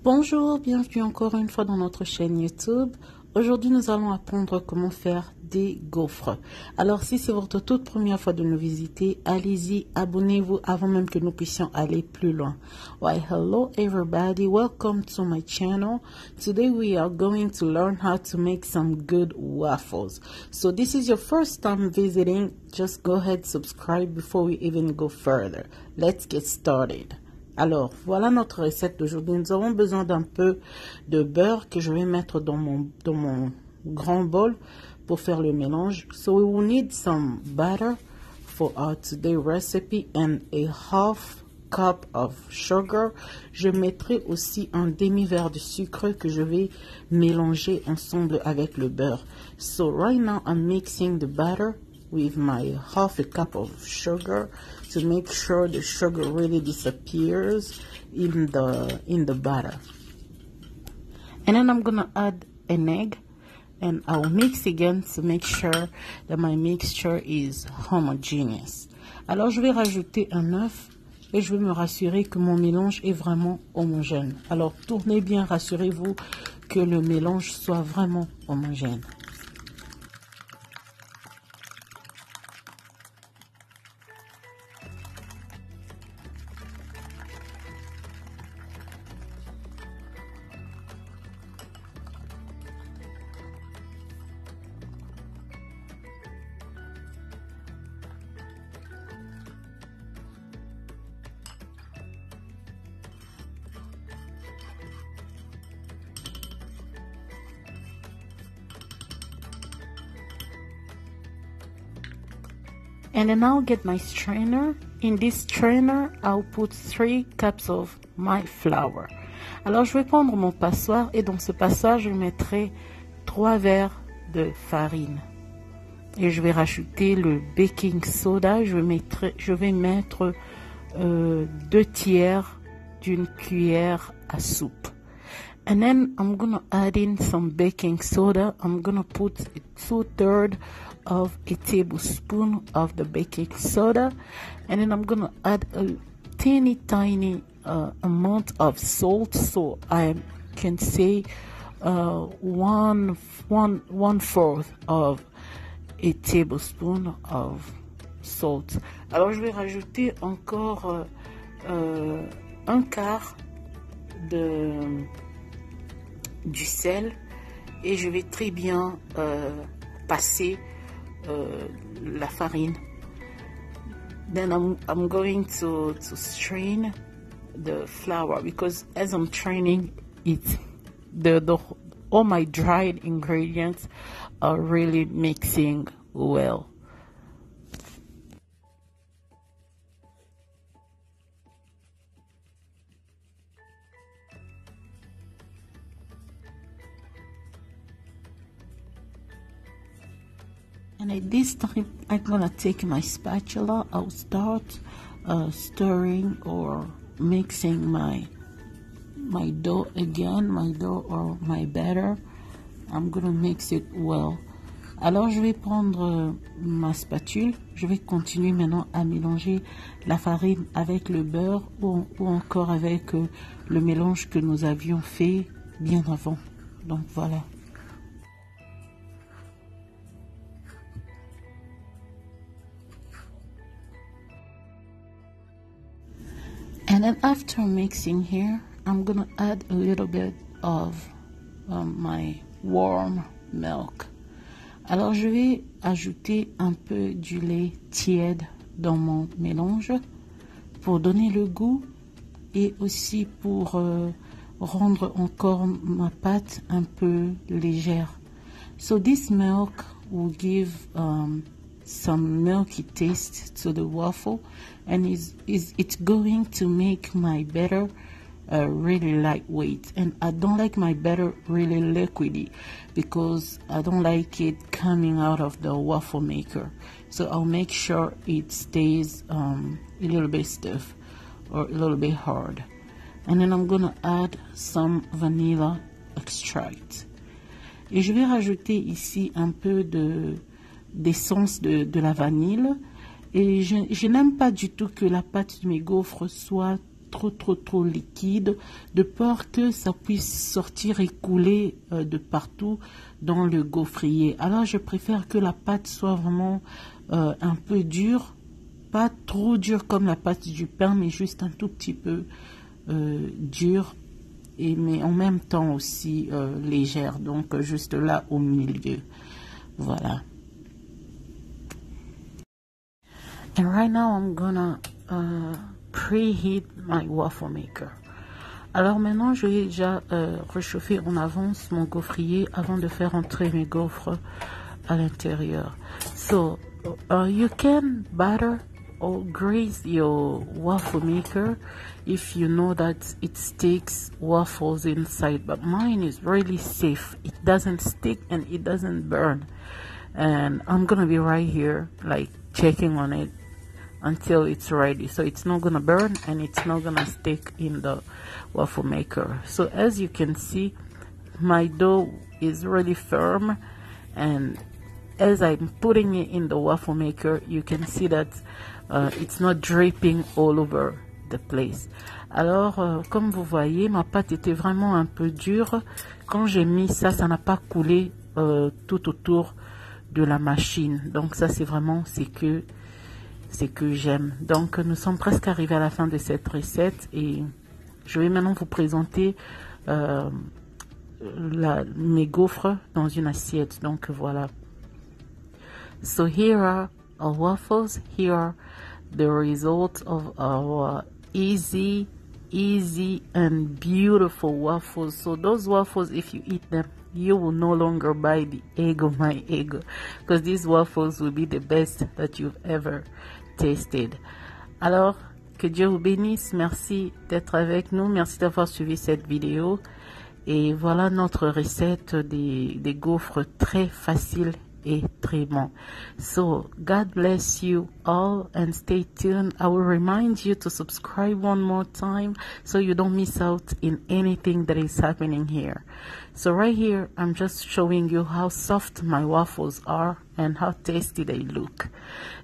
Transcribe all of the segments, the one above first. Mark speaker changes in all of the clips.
Speaker 1: Bonjour, bienvenue encore une fois dans notre chaîne YouTube. Aujourd'hui, nous allons apprendre comment faire des gaufres. Alors, si c'est votre toute première fois de nous visiter, allez-y, abonnez-vous avant même que nous puissions aller plus loin. Why, hello everybody, welcome to my channel. Today we are going to learn how to make some good waffles. So this is your first time visiting, just go ahead, subscribe before we even go further. Let's get started. Alors, voilà notre recette d'aujourd'hui. Nous avons besoin d'un peu de beurre que je vais mettre dans mon grand bol pour faire le mélange. So we will need some butter for our today recipe and a half cup of sugar. Je mettrai aussi un demi-verre de sucre que je vais mélanger ensemble avec le beurre. So right now I'm mixing the butter with my half a cup of sugar to make sure the sugar really disappears in the butter. And then I'm gonna add an egg and I'll mix again to make sure that my mixture is homogeneous. Alors je vais rajouter un œuf et je vais me rassurer que mon mélange est vraiment homogène. Alors tournez bien, rassurez-vous que le mélange soit vraiment homogène. And then I'll get my strainer. In this strainer, I'll put 3 cups of my flour. Alors, je vais prendre mon passoire et dans ce passoire, je mettrai 3 verres de farine. Et je vais rajouter le baking soda. Je vais mettre 2 tiers d'une cuillère à soupe. And then I'm gonna add in some baking soda. I'm gonna put 2/3 of a tablespoon of the baking soda, and then I'm gonna add a tiny amount of salt. So I can say 1/4 of a tablespoon of salt. Alors je vais rajouter encore un quart du sel et je vais très bien passer la farine. Then I'm going to strain the flour because as I'm straining it, all my dried ingredients are really mixing well. And at this time, I'm gonna take my spatula. I'll start stirring or mixing my dough again, or my batter. I'm gonna mix it well. Alors, je vais prendre ma spatule. Je vais continuer maintenant à mélanger la farine avec le beurre ou encore avec le mélange que nous avions fait bien avant. Donc, voilà. And then after mixing here, I'm gonna add a little bit of my warm milk. Alors je vais ajouter un peu du lait tiède dans mon mélange pour donner le goût et aussi pour rendre encore ma pâte un peu légère. So this milk will give some milky taste to the waffle, and it's going to make my batter really lightweight. And I don't like my batter really liquidy because I don't like it coming out of the waffle maker. So I'll make sure it stays a little bit stiff or a little bit hard. And then I'm gonna add some vanilla extract. Et je vais rajouter ici un peu d'essence de la vanille. Et je n'aime pas du tout que la pâte de mes gaufres soit trop liquide, de peur que ça puisse sortir et couler de partout dans le gaufrier. Alors je préfère que la pâte soit vraiment un peu dure, pas trop dure comme la pâte du pain, mais juste un tout petit peu dure, mais en même temps aussi légère, donc juste là au milieu. Voilà. And right now I'm gonna preheat my waffle maker. Alors maintenant je vais déjà réchauffer en avance mon gaufrier avant de faire entrer mes gaufres à l'intérieur. So you can batter or grease your waffle maker if you know that it sticks waffles inside, but mine is really safe. It doesn't stick and it doesn't burn, and I'm gonna be right here like checking on it until it's ready, so it's not gonna burn and it's not gonna stick in the waffle maker. So as you can see, my dough is really firm, and as I'm putting it in the waffle maker, you can see that it's not dripping all over the place. Alors, comme vous voyez, ma pâte était vraiment un peu dure. Quand j'ai mis ça, ça n'a pas coulé tout autour de la machine. Donc ça, c'est vraiment ce que j'aime. Donc nous sommes presque arrivés à la fin de cette recette et je vais maintenant vous présenter mes gaufres dans une assiette. Donc voilà. So here are our waffles. Here are the results of our easy and beautiful waffles. So those waffles, if you eat them, you will no longer buy the Eggo My Eggo, because these waffles will be the best that you've ever tasted. Alors, que Dieu vous bénisse. Merci d'être avec nous. Merci d'avoir suivi cette vidéo. Et voilà notre recette des gaufres très faciles et très bon. So God bless you all and stay tuned. I will remind you to subscribe one more time so you don't miss out in anything that is happening here. So right here I'm just showing you how soft my waffles are and how tasty they look.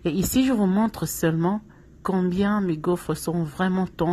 Speaker 1: Et ici je vous montre seulement combien mes gaufres sont vraiment tendres.